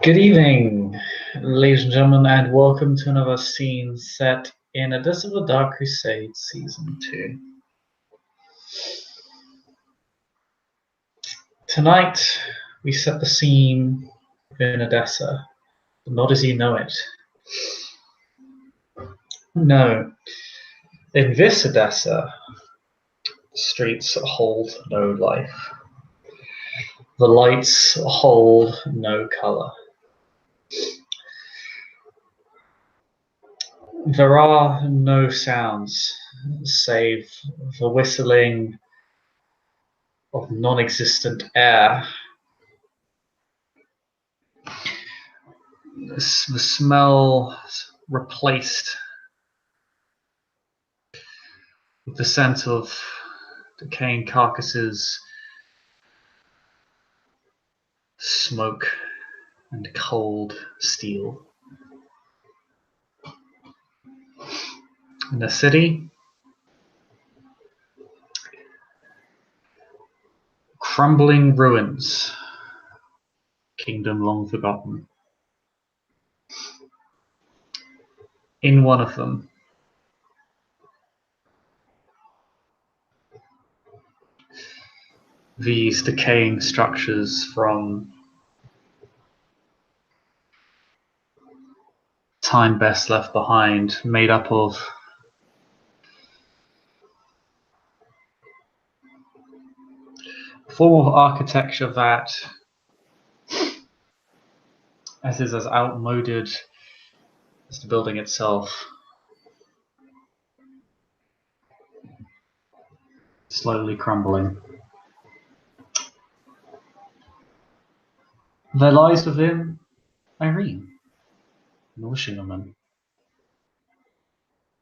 Good evening, ladies and gentlemen, and welcome to another scene set in Edessa the Dark Crusade Season 2. Tonight, we set the scene in Edessa, but not as you know it. No, in this Edessa, the streets hold no life. The lights hold no color. There are no sounds save the whistling of non-existent air. The smell replaced with the scent of decaying carcasses, smoke, and cold steel. In the city, crumbling ruins, kingdom long forgotten. In one of them, these decaying structures from time best left behind, made up of form of architecture that, as is as outmoded as the building itself, slowly crumbling. There lies within Irene, the wishing woman,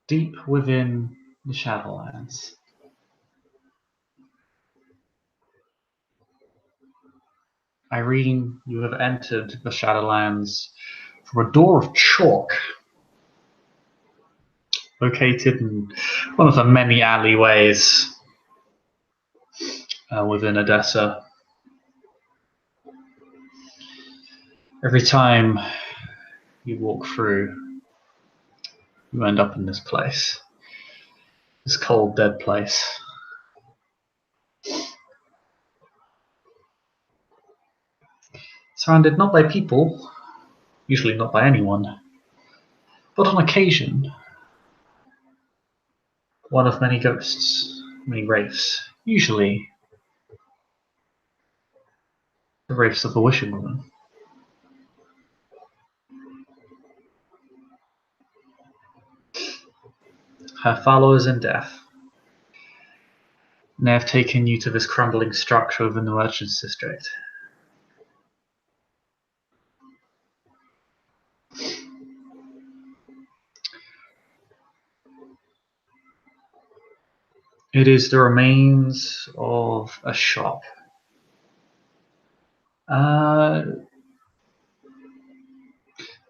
deep within the Shadowlands. Irene, you have entered the Shadowlands from a door of chalk, located in one of the many alleyways within Edessa. Every time you walk through, you end up in this place, this cold, dead place. Surrounded not by people, usually not by anyone, but on occasion, one of many ghosts, many wraiths, usually the wraiths of the wishing woman. Her followers in death. And they have taken you to this crumbling structure within the Merchants District. It is the remains of a shop.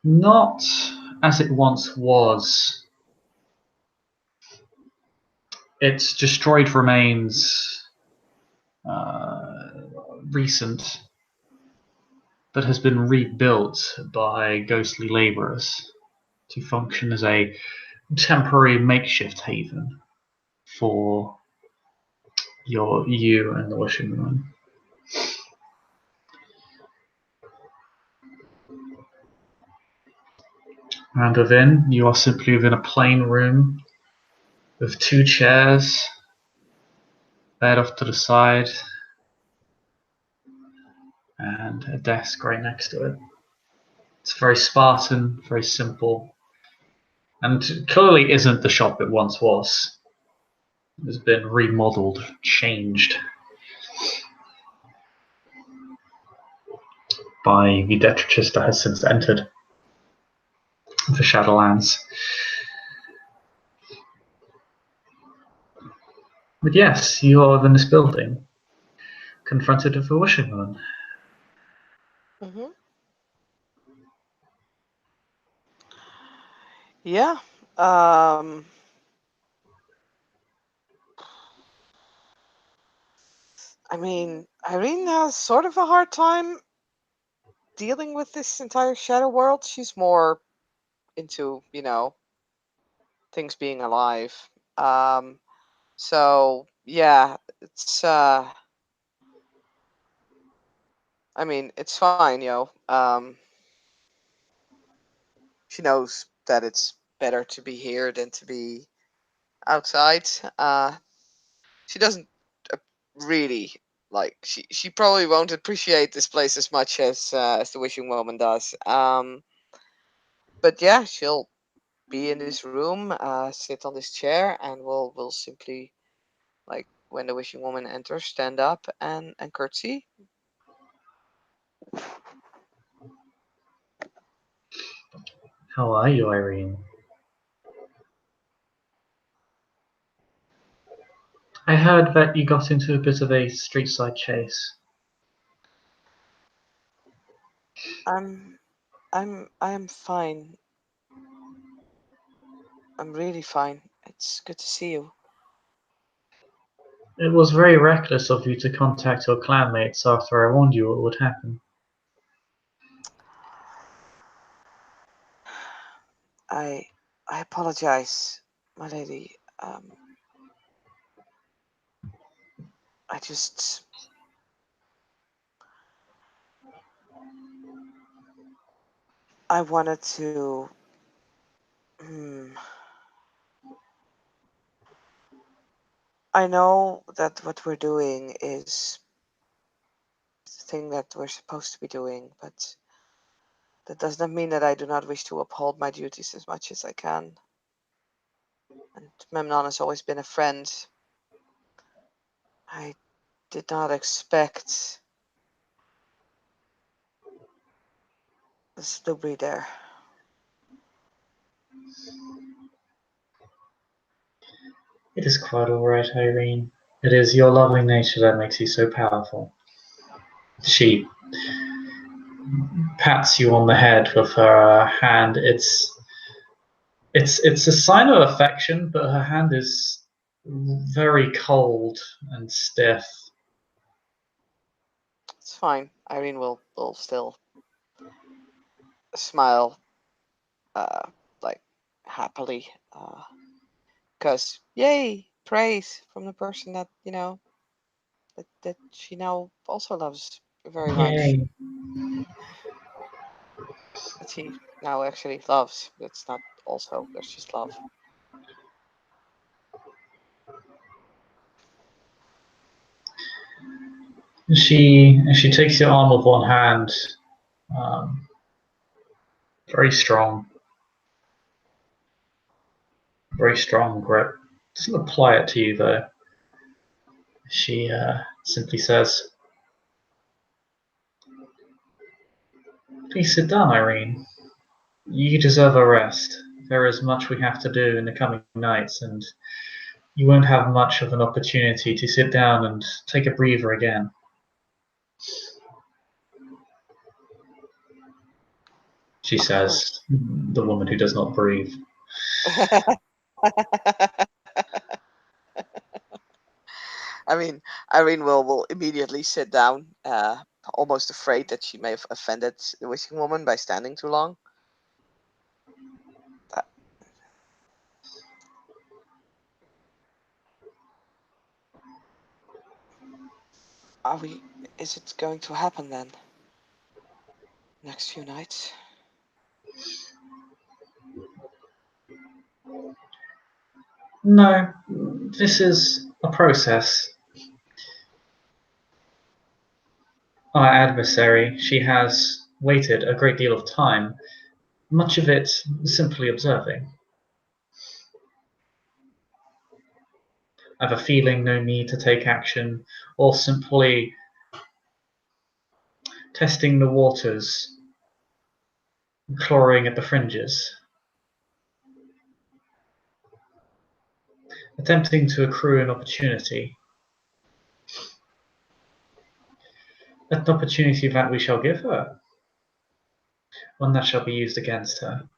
Not as it once was. Its destroyed remains, recent, but has been rebuilt by ghostly laborers to function as a temporary makeshift haven for you and the wishing woman. And within, you are simply within a plain room with two chairs, bed off to the side, and a desk right next to it. It's very Spartan, very simple, and clearly isn't the shop it once was. It has been remodeled, changed by the detritus that has since entered the Shadowlands. But yes, you are in this building, confronted with a wishing woman. Mm-hmm. Yeah. I mean, Irene has sort of a hard time dealing with this entire shadow world. She's more into, things being alive. So yeah, it's I mean, it's fine, she knows that it's better to be here than to be outside. She doesn't uh, really like. She probably won't appreciate this place as much as the wishing woman does. But yeah, she'll be in this room, sit on this chair, and we'll simply, like, when the wishing woman enters, stand up and curtsy. How are you, Irene? I heard that you got into a bit of a street side chase. I am fine. I'm really fine. It's good to see you. It was very reckless of you to contact your clanmates after I warned you what would happen. I I apologize, my lady. I just I wanted to. Hmm, I know that what we're doing is the thing that we're supposed to be doing, but that does not mean that I do not wish to uphold my duties as much as I can. And Memnon has always been a friend. I did not expect the Slubry there. It is quite all right, Irene. It is your lovely nature that makes you so powerful. She pats you on the head with her hand. It's a sign of affection, but her hand is very cold and stiff. It's fine. Irene will still smile, like, happily, because yay, praise from the person that that she now also loves very much. Yay. That he now actually loves. It's not also, there's just love. She takes your arm with one hand, um, very strong grip. Doesn't apply it to you though. She simply says, "Please sit down, Irene. You deserve a rest. There is much we have to do in the coming nights, and you won't have much of an opportunity to sit down and take a breather again." She Of course. says, the woman who does not breathe. I mean, Irene will immediately sit down, almost afraid that she may have offended the wishing woman by standing too long. Uh, Are we? Is it going to happen then? Next few nights? No, this is a process. Our adversary, she has waited a great deal of time, much of it simply observing. I have a feeling no need to take action, or simply testing the waters, clawing at the fringes, attempting to accrue an opportunity that we shall give her, one that shall be used against her.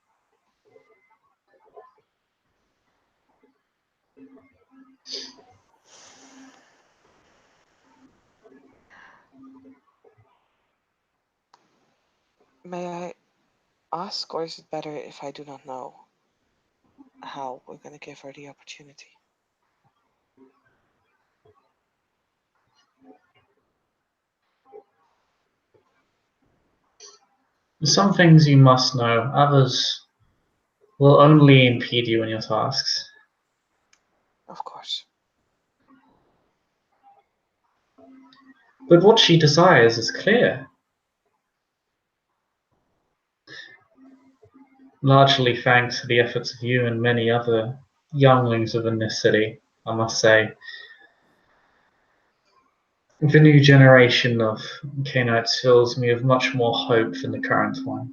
May I ask, or is it better if I do not know how we're going to give her the opportunity? Some things you must know, others will only impede you in your tasks. Of course. But what she desires is clear. Largely thanks to the efforts of you and many other younglings within this city, I must say. The new generation of Canaanites fills me with much more hope than the current one.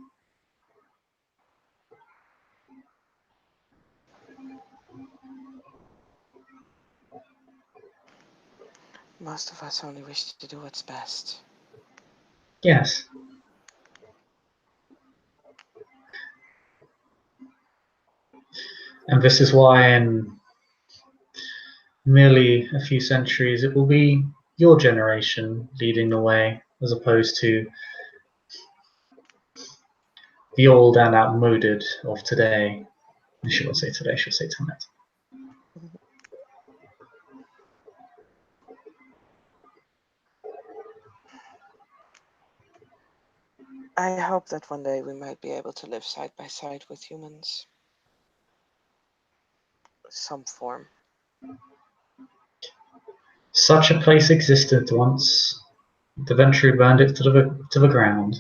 Most of us only wish to do what's best. Yes. And this is why in merely a few centuries it will be your generation leading the way, as opposed to the old and outmoded of today. I shouldn't say today, I should say tonight. I hope that one day we might be able to live side by side with humans. Some form. Such a place existed once. The Venturi burned it to the ground.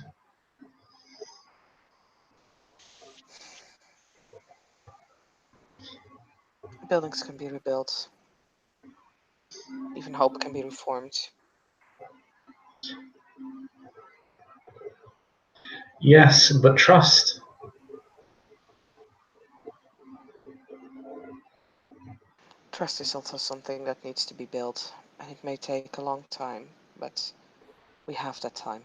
Buildings can be rebuilt. Even hope can be reformed. Yes, but trust. Trust is also something that needs to be built, and it may take a long time, but we have that time.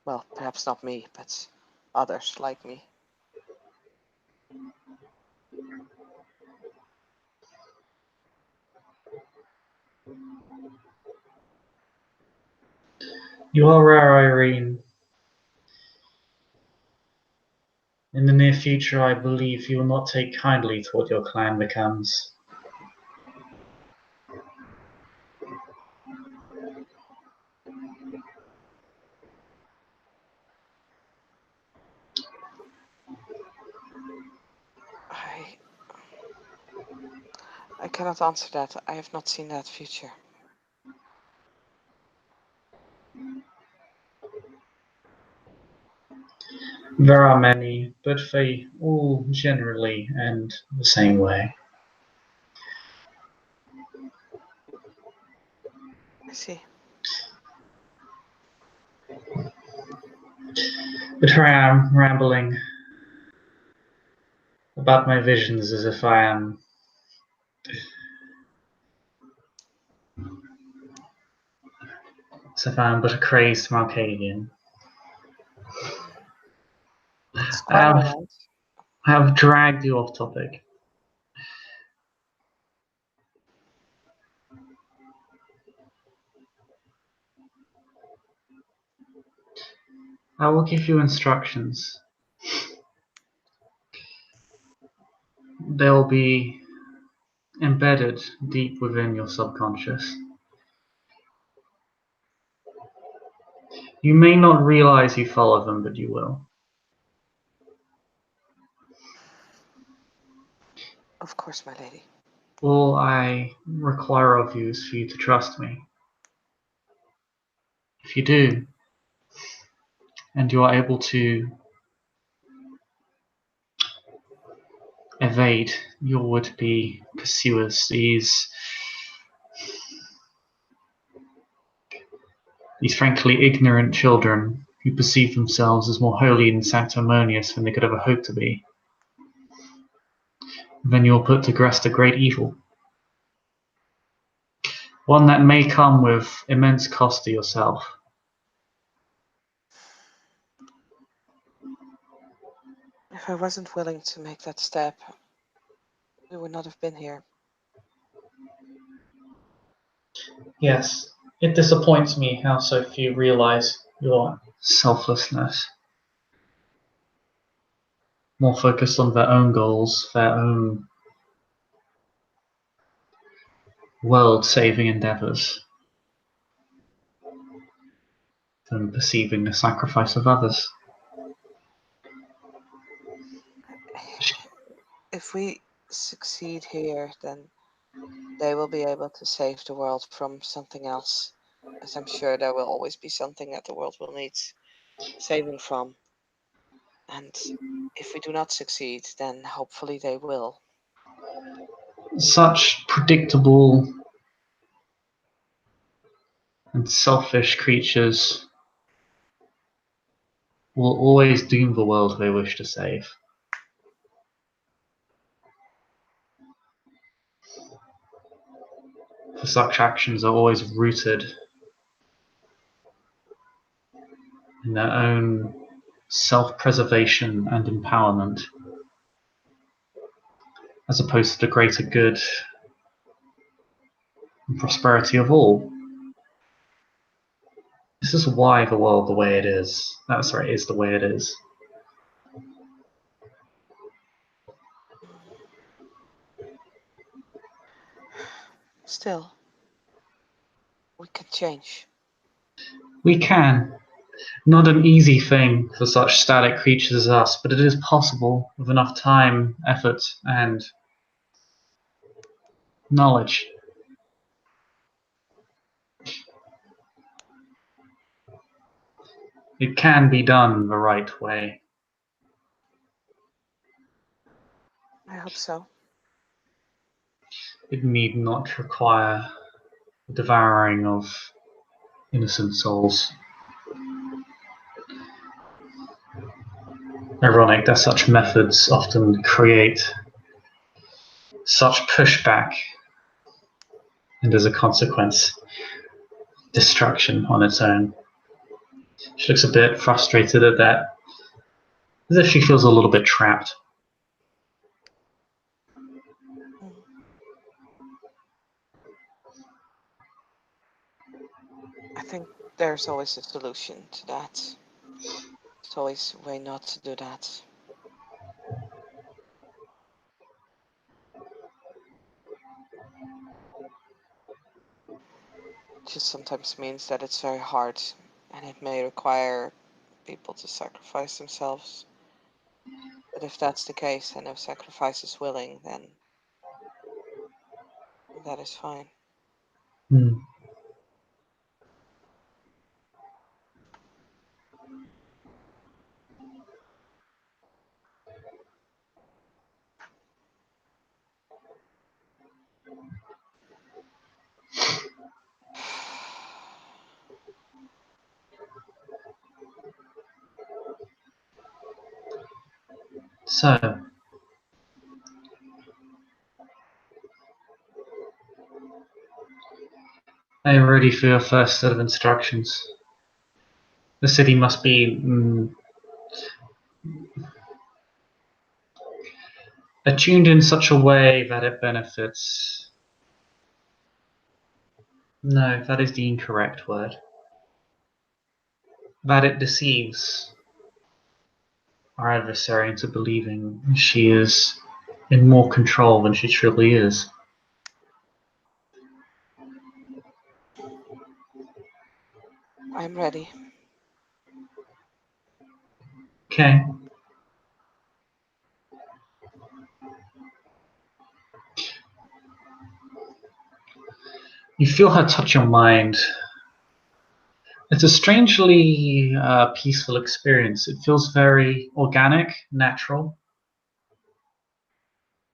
Well, perhaps not me, but others like me. You are rare, Irene. In the near future, I believe you will not take kindly to what your clan becomes. I cannot answer that. I have not seen that future. There are many, but they all generally end the same way. I see. But here I am, rambling about my visions as if I am but a crazed Marcadian. That's I quite have, alright. I have dragged you off topic. I will give you instructions. They'll be embedded deep within your subconscious. You may not realize you follow them, but you will. Of course, my lady. All I require of you is for you to trust me. If you do, and you are able to evade your would-be pursuers, these frankly ignorant children who perceive themselves as more holy and sanctimonious than they could ever hope to be, then you'll put to rest a great evil. One that may come with immense cost to yourself. If I wasn't willing to make that step, we would not have been here. Yes, it disappoints me how so few realize your selflessness, more focused on their own goals, their own world-saving endeavors, than perceiving the sacrifice of others. If we succeed here, then they will be able to save the world from something else, as I'm sure there will always be something that the world will need saving from. And if we do not succeed, then hopefully they will. Such predictable and selfish creatures will always doom the world they wish to save. For such actions are always rooted in their own self-preservation and empowerment, as opposed to the greater good and prosperity of all. This is why the world the way it is. Is the way it is. Still, we can change. We can. Not an easy thing for such static creatures as us, but it is possible with enough time, effort, and knowledge. It can be done the right way. I hope so. It need not require the devouring of innocent souls. Ironic that such methods often create such pushback and, as a consequence, destruction on its own. She looks a bit frustrated at that, as if she feels a little bit trapped. I think there's always a solution to that. There's always a way not to do that. It just sometimes means that it's very hard, and it may require people to sacrifice themselves. But if that's the case and if sacrifice is willing, then that is fine. So, are you ready for your first set of instructions? The city must be attuned in such a way that it benefits. No, that is the incorrect word. That it deceives our adversary into believing she is in more control than she truly is. I'm ready. Okay. You feel her touch your mind. It's a strangely peaceful experience. It feels very organic, natural.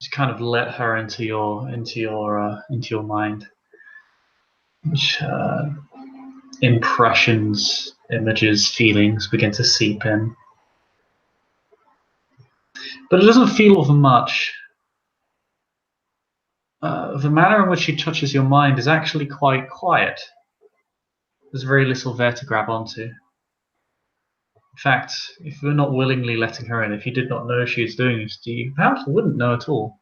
Just kind of let her into your mind. Which impressions, images, feelings begin to seep in. But it doesn't feel of much. The manner in which she touches your mind is actually quite quiet. There's very little there to grab onto. In fact, if you're not willingly letting her in, if you did not know she was doing this to you, perhaps you wouldn't know at all.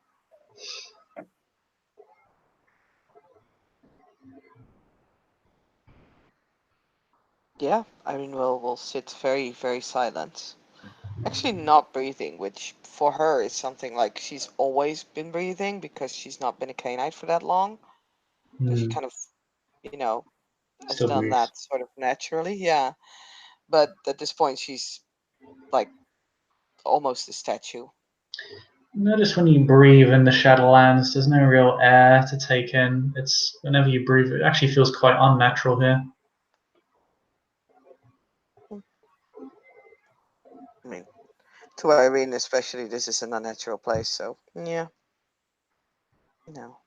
Yeah, Irene will sit very, very silent. Actually, not breathing, which for her is something like she's always been breathing because she's not been a canine for that long. So she kind of, you know, has Still done breathes. that sort of naturally. Yeah. But at this point, she's like almost a statue. Notice when you breathe in the Shadowlands, there's no real air to take in. It's whenever you breathe, it actually feels quite unnatural here. I mean, to Irene especially, this is an unnatural place. So yeah, no.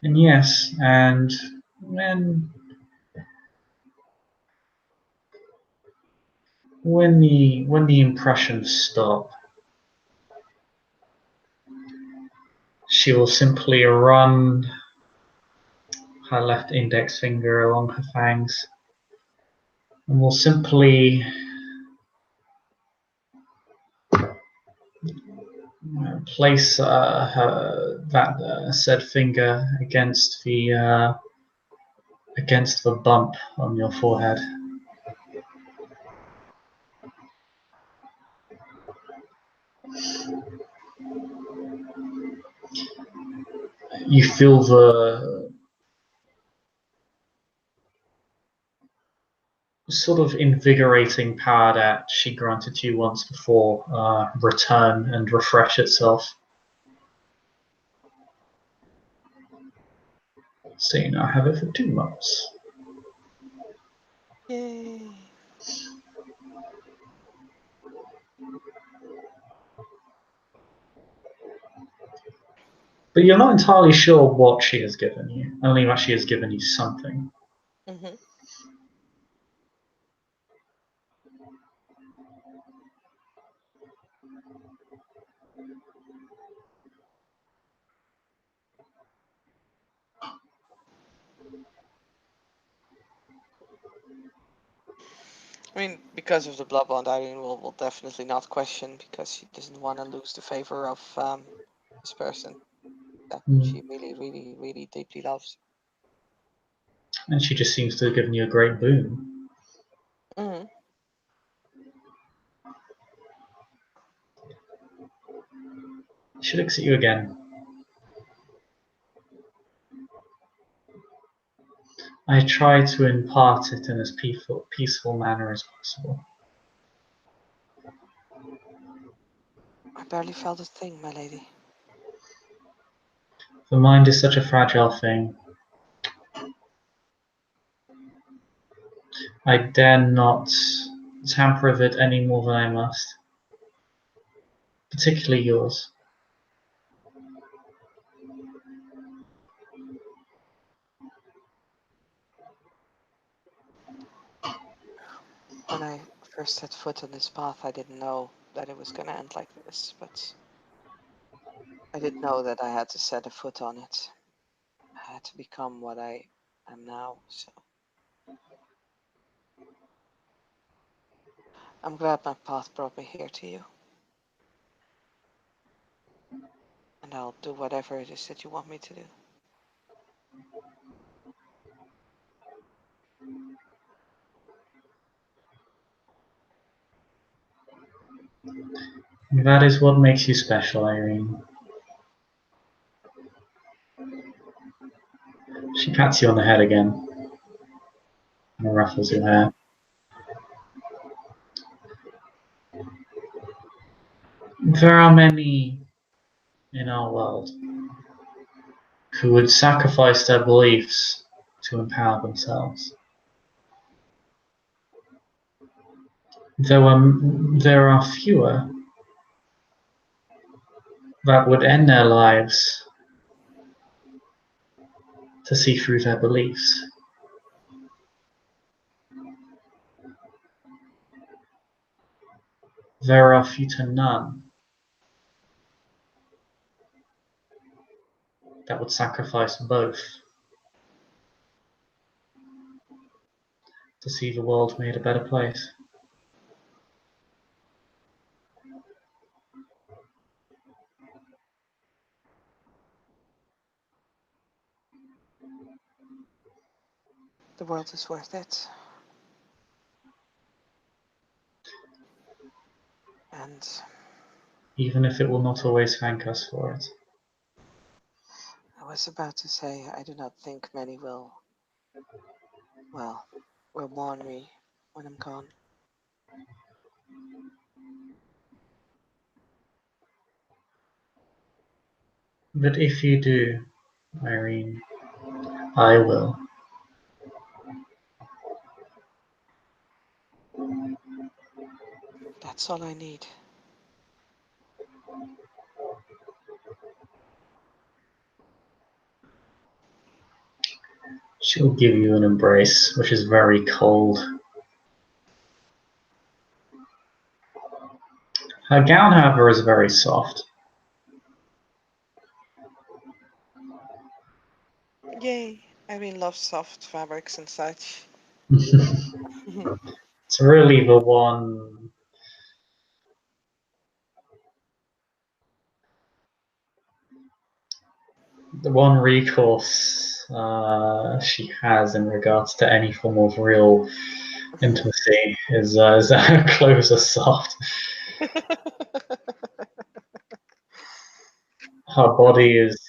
And yes, and when when the impressions stop, she will simply run her left index finger along her fangs and will simply place that said finger against the bump on your forehead. You feel the sort of invigorating power that she granted you once before return and refresh itself. So you now have it for 2 months. Yay. But you're not entirely sure what she has given you, only that she has given you something. Hmm. I mean, because of the blood bond, Irene will definitely not question because she doesn't want to lose the favor of this person that Mm. she really, really, really deeply loves. And she just seems to have given you a great boon. Hmm. She looks at you again. I try to impart it in as peaceful manner as possible. I barely felt a thing, my lady. The mind is such a fragile thing. I dare not tamper with it any more than I must, particularly yours. When I first set foot on this path, I didn't know that it was going to end like this, but I did know that I had to set a foot on it. I had to become what I am now, so I'm glad my path brought me here to you. And I'll do whatever it is that you want me to do. That is what makes you special, Irene. She pats you on the head again and ruffles your hair. There are many in our world who would sacrifice their beliefs to empower themselves. There are fewer that would end their lives to see through their beliefs. There are few to none that would sacrifice both to see the world made a better place. The world is worth it. And Even if it will not always thank us for it. I was about to say, I do not think many will mourn me when I'm gone. But if you do, Irene, I will. That's all I need. She'll give you an embrace, which is very cold. Her gown, however, is very soft. Yay! Irene loves soft fabrics and such. It's really the one recourse she has in regards to any form of real intimacy is that her clothes are soft. Her body is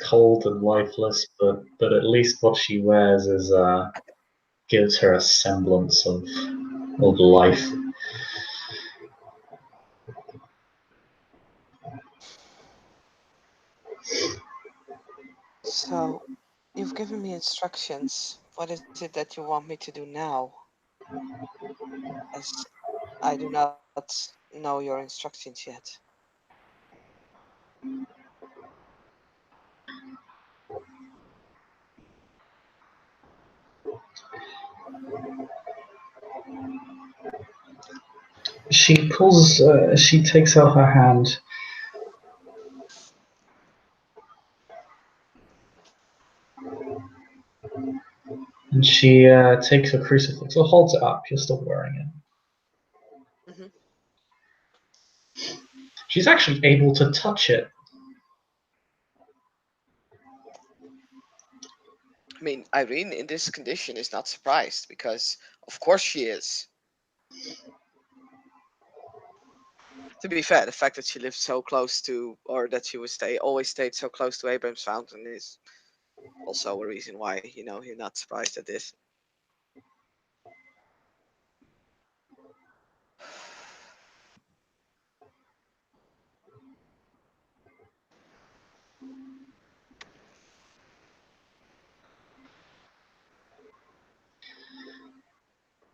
cold and lifeless, but at least what she wears is gives her a semblance of life. So, you've given me instructions. What is it that you want me to do now? As I do not know your instructions yet. She takes out her hand and she takes a crucifix or holds it up. You're still wearing it. Hmm. She's actually able to touch it. I mean, Irene in this condition is not surprised because, of course, she is. To be fair, the fact that she lived so close to, or that she would always stayed so close to Abraham's fountain is also a reason why, you're not surprised at this.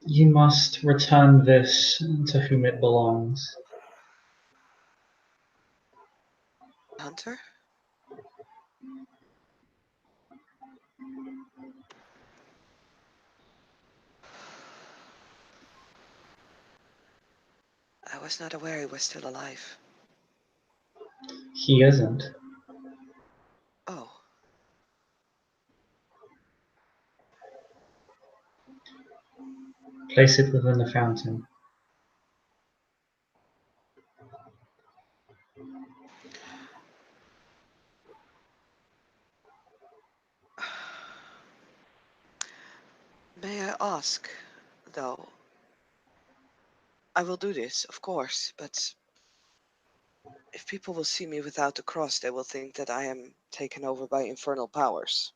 You must return this to whom it belongs. Hunter? I was not aware he was still alive. He isn't. Oh. Place it within the fountain. May I ask, though? I will do this, of course, but if people will see me without the cross, they will think that I am taken over by infernal powers.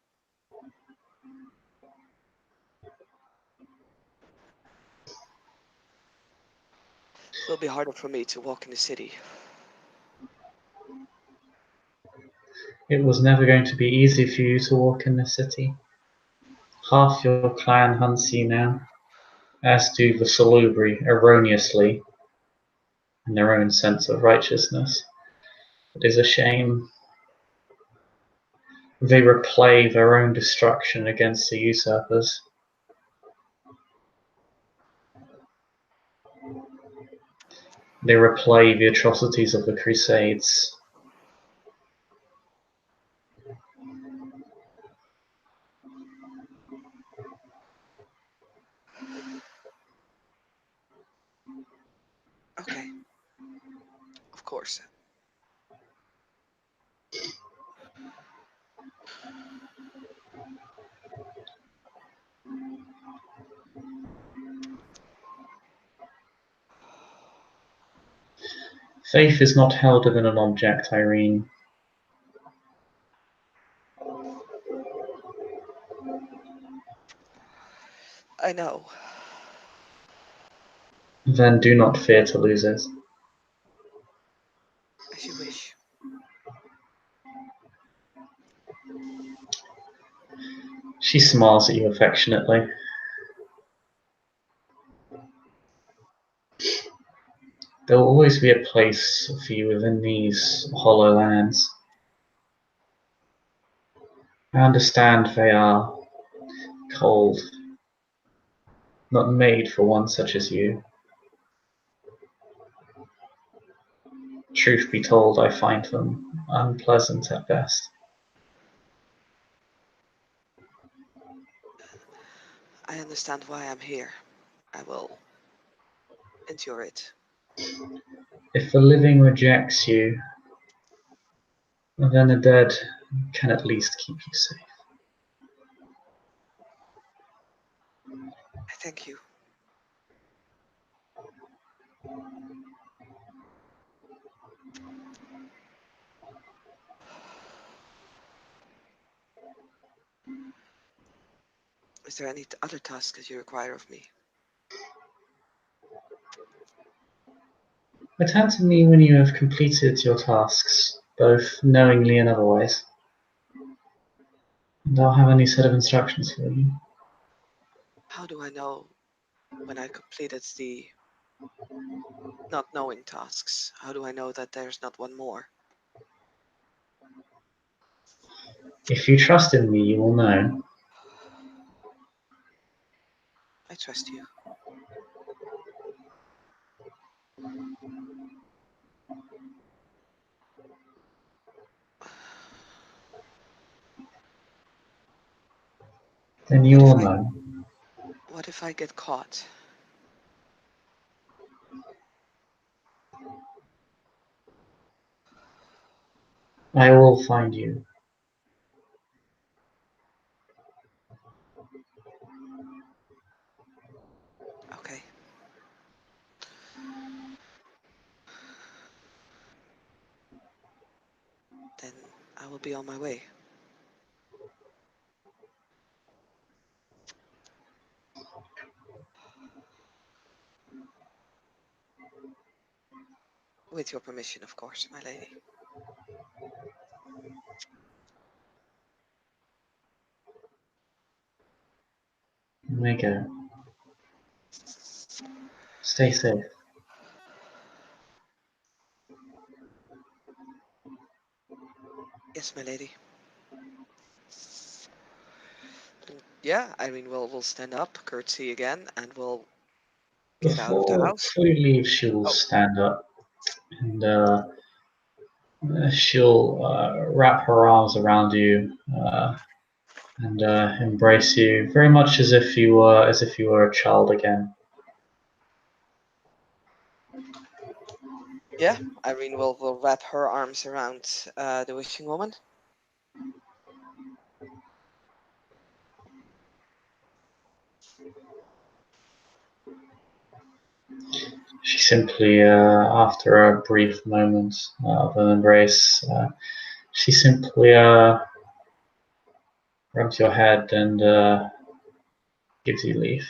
It will be harder for me to walk in the city. It was never going to be easy for you to walk in the city. Half your clan hunts you now, as do the Salubri erroneously, in their own sense of righteousness. It is a shame. They replay their own destruction against the usurpers. They replay the atrocities of the Crusades. Okay, of course. Faith is not held within an object, Irene. I know. Then do not fear to lose it. As you wish. She smiles at you affectionately. There will always be a place for you within these hollow lands. I understand they are cold, not made for one such as you. Truth be told, I find them unpleasant at best. I understand why I'm here. I will endure it. If the living rejects you, then the dead can at least keep you safe. I thank you. Is there any other task that you require of me? Return to me when you have completed your tasks, both knowingly and otherwise, and I'll have a new set of instructions for you. How do I know when I completed the not knowing tasks? How do I know that there's not one more? If you trust in me, you will know. I trust you. Then you will know. What if I get caught? I will find you. Okay. Then I will be on my way. With your permission, of course, my lady. You may go. Stay safe. Yes, my lady. Yeah, I mean, we'll stand up, curtsy again, and we'll get out of the Before house. you leave, she will Oh, stand up and she'll wrap her arms around you and embrace you, very much as if you were a child again. yeah, Irene will wrap her arms around the wishing woman. She simply, after a brief moment of an embrace, she simply rubs your head and gives you leave.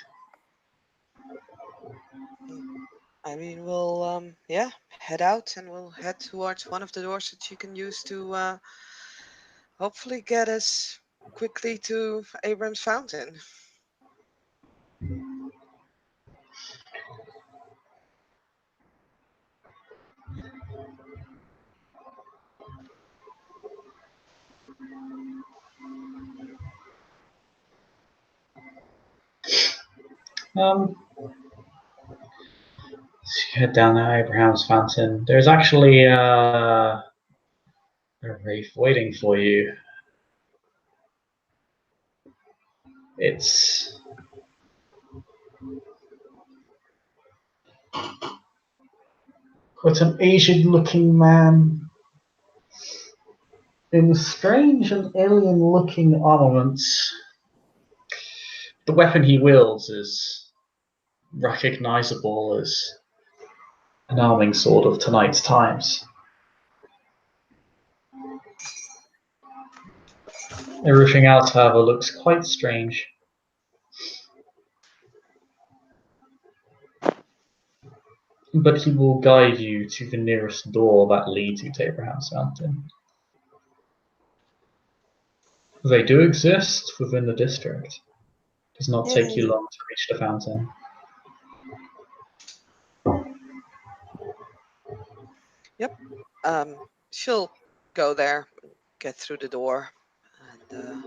Irene will, yeah, head out and we'll head towards one of the doors that she can use to hopefully get us quickly to Abraham's Fountain. Um, so you head down to Abraham's Fountain. There's actually a wraith waiting for you. It's quite an Asian-looking man in strange and alien-looking armaments. The weapon he wields is recognizable as an arming sword of tonight's times. Everything else, however, looks quite strange. But he will guide you to the nearest door that leads you to Abraham's Mountain. They do exist within the district. It does not take you long to reach the fountain. Yep. She'll go there, get through the door, and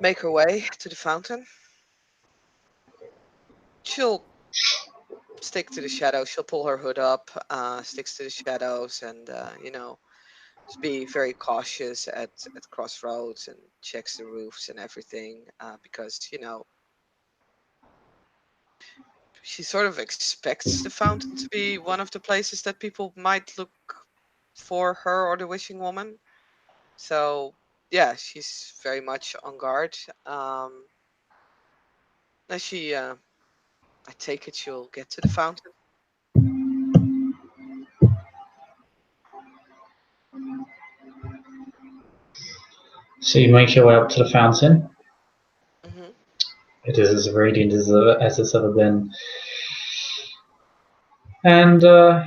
make her way to the fountain. She'll stick to the shadows. She'll pull her hood up, sticks to the shadows, and just be very cautious at crossroads and checks the roofs and everything, because she sort of expects the fountain to be one of the places that people might look for her or the wishing woman. So yeah, she's very much on guard. And I take it she'll get to the fountain. So you make your way up to the fountain. Hmm. It is as radiant as it's ever been. And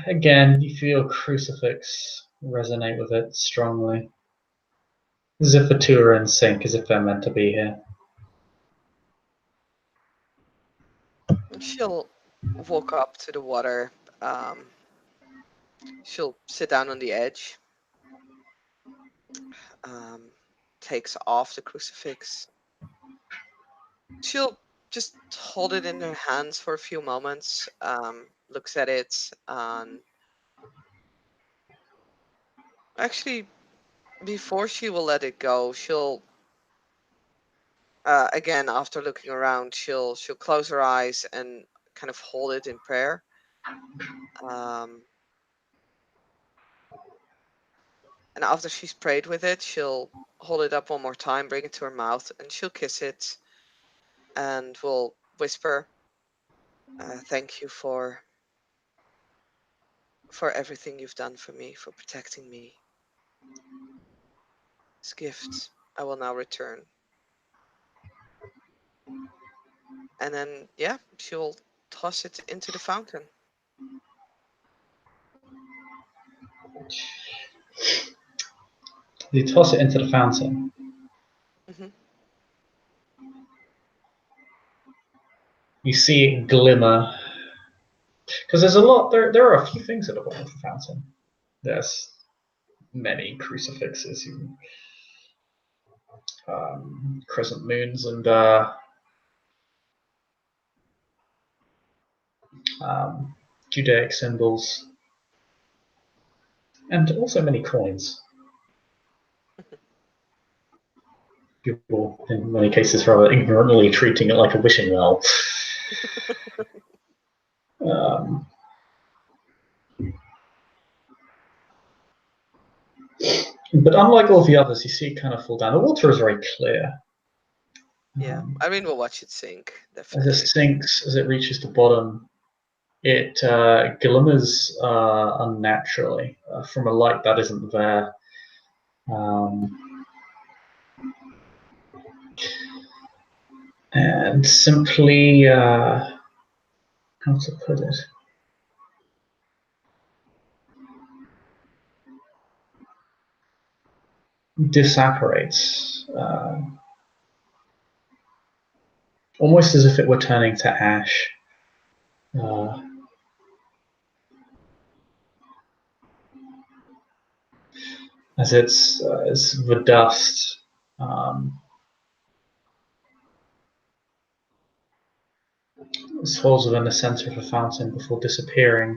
again, you feel crucifix resonate with it strongly. As if the two are in sync, as if they're meant to be here. She'll walk up to the water. She'll sit down on the edge. Takes off the crucifix. She'll just hold it in her hands for a few moments, looks at it, and actually, before she will let it go, she'll again, after looking around, she'll close her eyes and kind of hold it in prayer. And after she's prayed with it, she'll hold it up one more time, bring it to her mouth, and she'll kiss it, and will whisper, "Thank you for everything you've done for me, for protecting me. This gift I will now return." And then, yeah, she'll toss it into the fountain. You toss it into the fountain. Hmm. You see it glimmer. Because there's a lot, there are a few things at the bottom of the fountain. There's many crucifixes, crescent moons, and Judaic symbols, and also many coins. People, in many cases, rather ignorantly treating it like a wishing well. But unlike all the others, you see it kind of fall down. The water is very clear. Yeah, I mean, we'll watch it sink, As it definitely. sinks, as it reaches the bottom, it glimmers unnaturally from a light that isn't there. And simply, how to put it? Disapparates, almost as if it were turning to ash. As as the dust swirls within the center of the fountain before disappearing.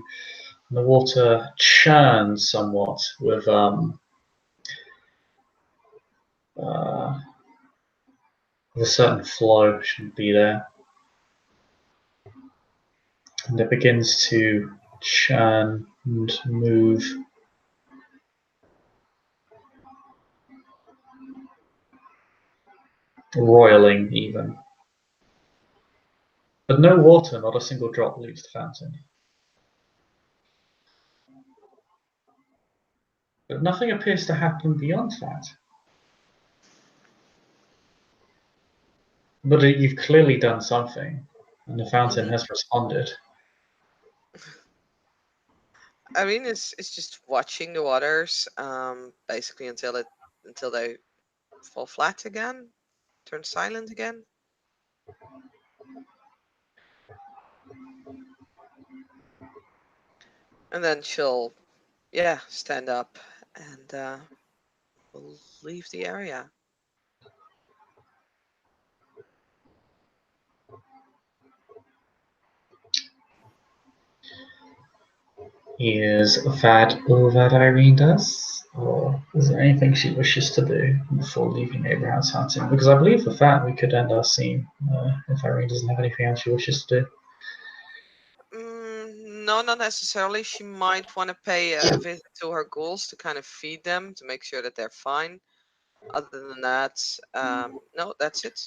And the water churns somewhat with a certain flow shouldn't be there. And it begins to churn and move. Roiling even. But no water, not a single drop leaves the fountain. But nothing appears to happen beyond that. But you've clearly done something, and the fountain has responded. I mean, it's just watching the waters, basically until they fall flat again, turn silent again. And then she'll, yeah, stand up and we'll leave the area. Is that all that Irene does? Or is there anything she wishes to do before leaving Abraham's Fountain? Because I believe with that we could end our scene if Irene doesn't have anything else she wishes to do. No, not necessarily. She might want to pay a visit to her ghouls to kind of feed them to make sure that they're fine. Other than that, no, that's it.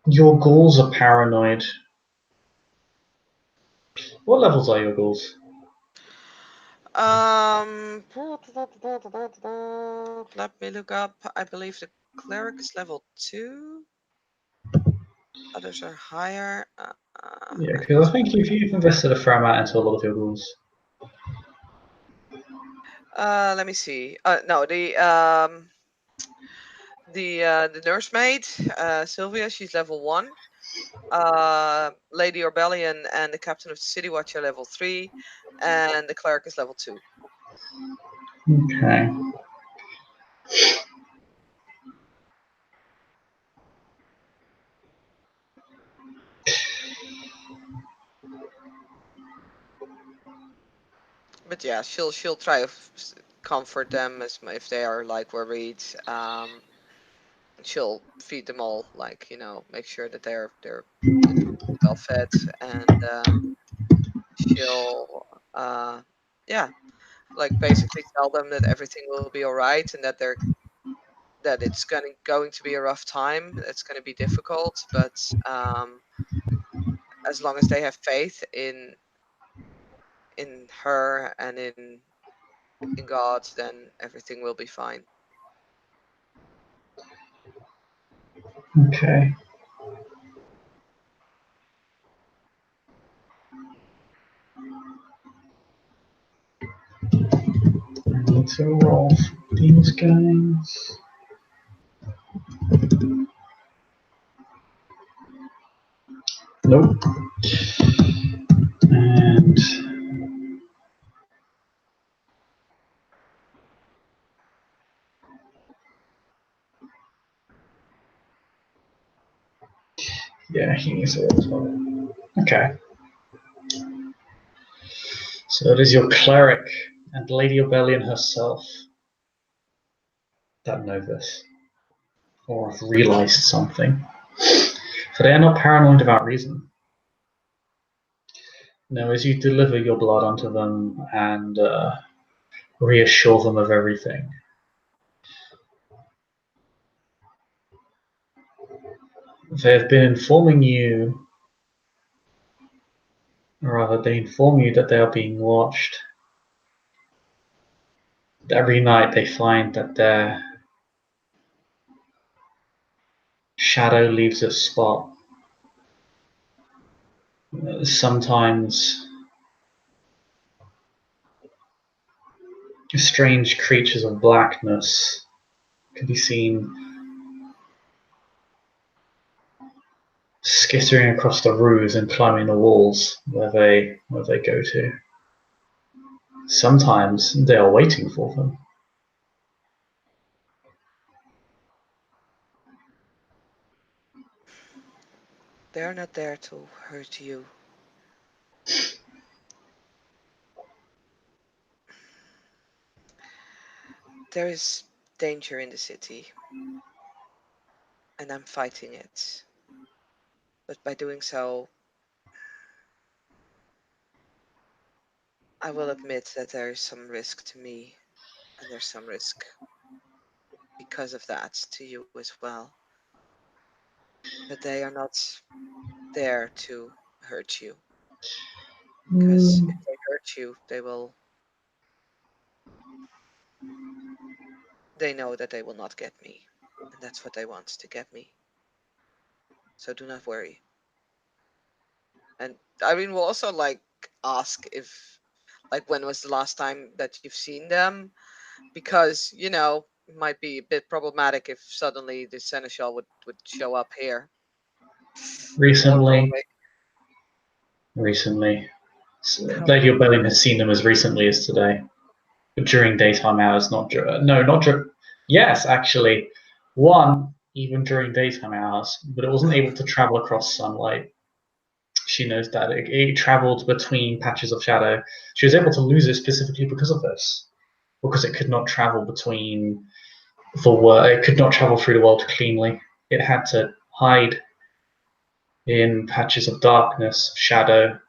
Your ghouls are paranoid. What levels are your ghouls? Let me look up. I believe the cleric is level 2. Others are higher. Yeah, because I think if you've invested a fair amount into a lot of your ghouls. Let me see. No, the nursemaid, Sylvia, she's level 1. Lady Orbellion and the captain of the City Watch are level 3, and the cleric is level 2. Okay. But yeah, she'll try to comfort them if they are like worried. She'll feed them all, like, make sure that they're well fed, and she'll yeah, like basically tell them that everything will be all right and that it's going to be a rough time. It's going to be difficult, but as long as they have faith in her and in God, then everything will be fine. Okay. I need to roll for these guys. Nope. And yeah, he needs to roll as well. Okay. So it is your cleric and Lady Obellion herself that know this, or have realized something. For they are not paranoid without reason. No, as you deliver your blood onto them and reassure them of everything, they have been informing you, or rather, they inform you that they are being watched. Every night they find that their shadow leaves a spot. Sometimes strange creatures of blackness can be seen skittering across the roofs and climbing the walls where they go to. Sometimes they are waiting for them. They're not there to hurt you. There is danger in the city, and I'm fighting it. But by doing so, I will admit that there is some risk to me, and there's some risk because of that to you as well. But they are not there to hurt you. Because if they hurt you, they know that they will not get me. And that's what they want, to get me. So do not worry. And Irene will also ask if when was the last time that you've seen them? Because, it might be a bit problematic if suddenly the seneschal would show up here. Or Recently. Norway. Recently. Lady Orbellion has seen them as recently as today. During daytime hours, not during. No, not during. Yes, actually. One, even during daytime hours, but it wasn't able to travel across sunlight. She knows that it traveled between patches of shadow. She was able to lose it specifically because of this, because it could not travel between the world. It could not travel through the world cleanly. It had to hide in patches of darkness, shadow.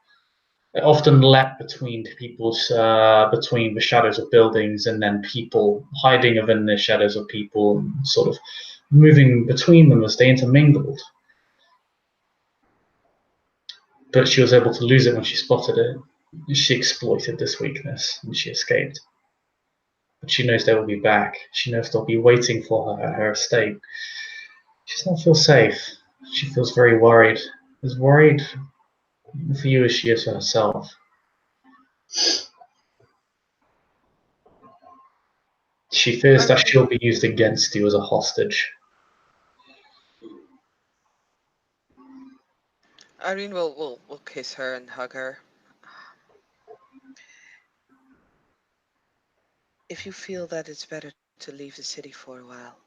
It often leapt between between the shadows of buildings and then people, hiding within the shadows of people, and sort of moving between them as they intermingled. But she was able to lose it when she spotted it. She exploited this weakness and she escaped. But she knows they will be back. She knows they'll be waiting for her at her estate. She does not feel safe. She feels very worried. As worried for you as she is for herself. She fears that she'll be used against you as a hostage. Irene will kiss her and hug her. If you feel that it's better to leave the city for a while,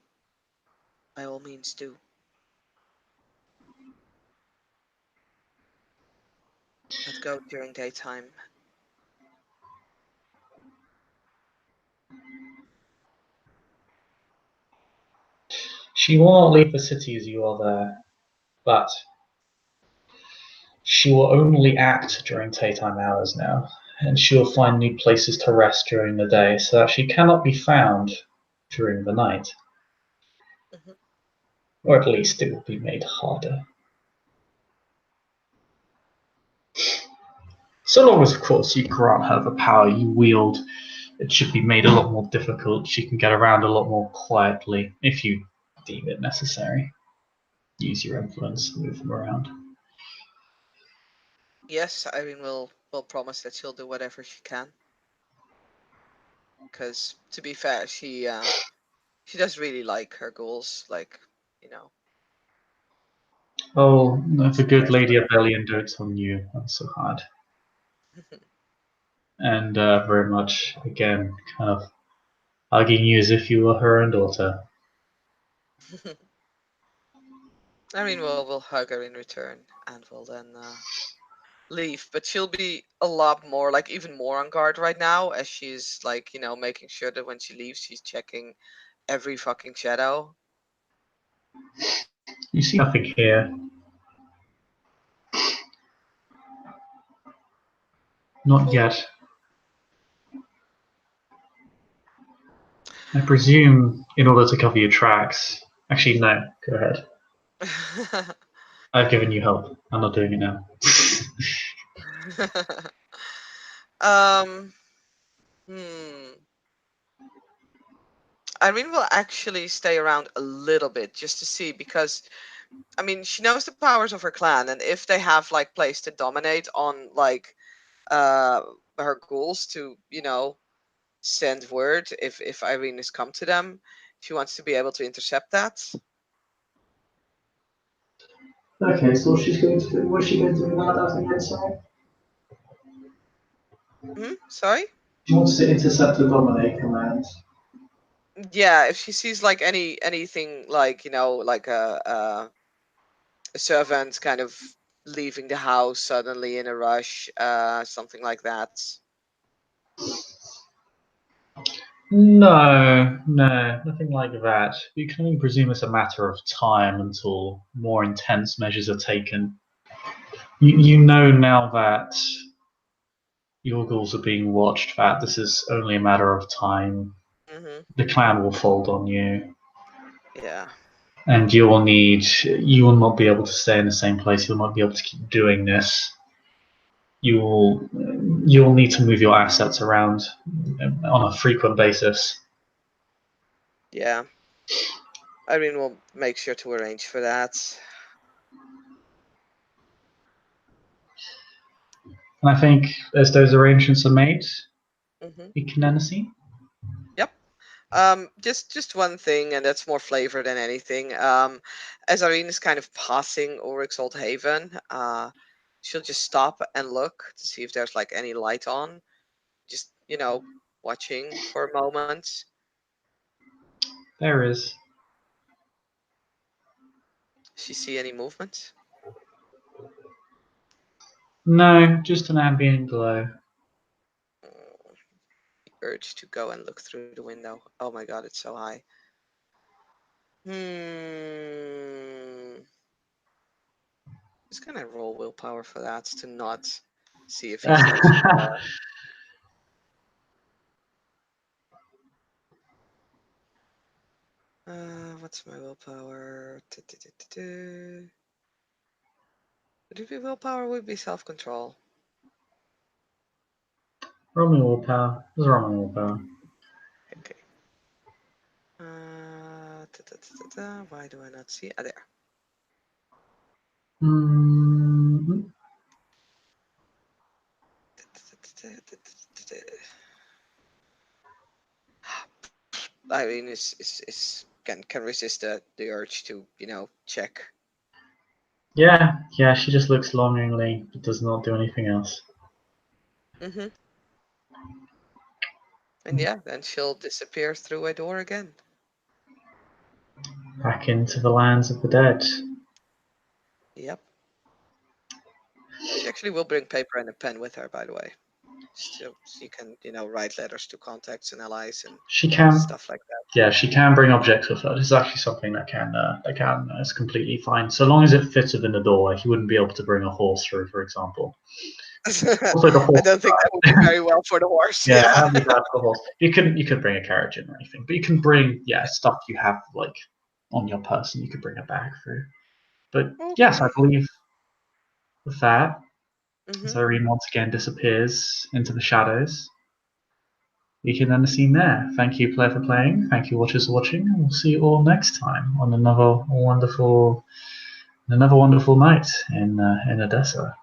by all means do. But go during daytime. She will not leave the city as you are there, but she will only act during daytime hours now, and she will find new places to rest during the day so that she cannot be found during the night. Mm-hmm. Or at least it will be made harder. So long as, of course, you grant her the power you wield, it should be made a lot more difficult. She can get around a lot more quietly if you deem it necessary. Use your influence to move them around. Yes, Irene will promise that she'll do whatever she can. Because to be fair, she does really like her goals. Oh, if a good Cares Lady for Abellion dotes on you, that's so hard. her. And very much, again, kind of hugging you as if you were her own daughter. Irene will hug her in return and will then leave. But she'll be a lot more, even more on guard right now, as she's making sure that when she leaves, she's checking every fucking shadow. You see nothing here. Not Cool. yet. I presume in order to cover your tracks. Actually, no, go ahead. I've given you help. I'm not doing it now. um. Hmm. Irene will actually stay around a little bit just to see, because she knows the powers of her clan, and if they have place to dominate on uh her goals to send word if Irene has come to them, she wants to be able to intercept that. Okay, so she's going to do. What's she going to do now? That again, sorry. Sorry. She wants to intercept the dominate command. Yeah, if she sees anything a servant kind of leaving the house suddenly in a rush, something like that. No, nothing like that. You can only presume it's a matter of time until more intense measures are taken. You know now that your goals are being watched, that this is only a matter of time. Mm-hmm. The clan will fold on you. Yeah. And you will not be able to stay in the same place. You'll not be able to keep doing this. you'll need to move your assets around on a frequent basis. Yeah. I mean, we'll make sure to arrange for that. And I think as those arrangements are made, Mm-hmm. we can then see. Yep. Just one thing, and that's more flavor than anything. As Irene is kind of passing Ulrich's Old Haven, she'll just stop and look to see if there's like any light on. Just, watching for a moment. There is. She see any movement? No, just an ambient glow. The urge to go and look through the window. Oh my god, it's so high. Just gonna roll willpower for that to not see if he sees her there. What's my willpower? Would it be willpower? Would it be self-control? Roman willpower. There's Roman willpower. Okay. Why do I not see? Ah, there. Mm-hmm. Irene can resist the urge to check. Yeah, she just looks longingly, but does not do anything else. Mm-hmm. And yeah, then she'll disappear through a door again. Back into the lands of the dead. Yep. She actually will bring paper and a pen with her, by the way. So she can, write letters to contacts and allies and She can. stuff like that. Yeah, she can bring objects with her. This is actually something that is completely fine, so long as it fits within the doorway. You wouldn't be able to bring a horse through, for example. Also, the horse I don't think that would be very well for the horse. yeah, that'd be bad for the horse. You could bring a carriage in or anything, but you can bring stuff you have like on your person. You could bring a bag through. But Okay. yes, I believe with that, as Mm-hmm. Irene once again disappears into the shadows, we can end the scene there. Thank you, player, for playing. Thank you, watchers, for watching, and we'll see you all next time on another wonderful night in Edessa.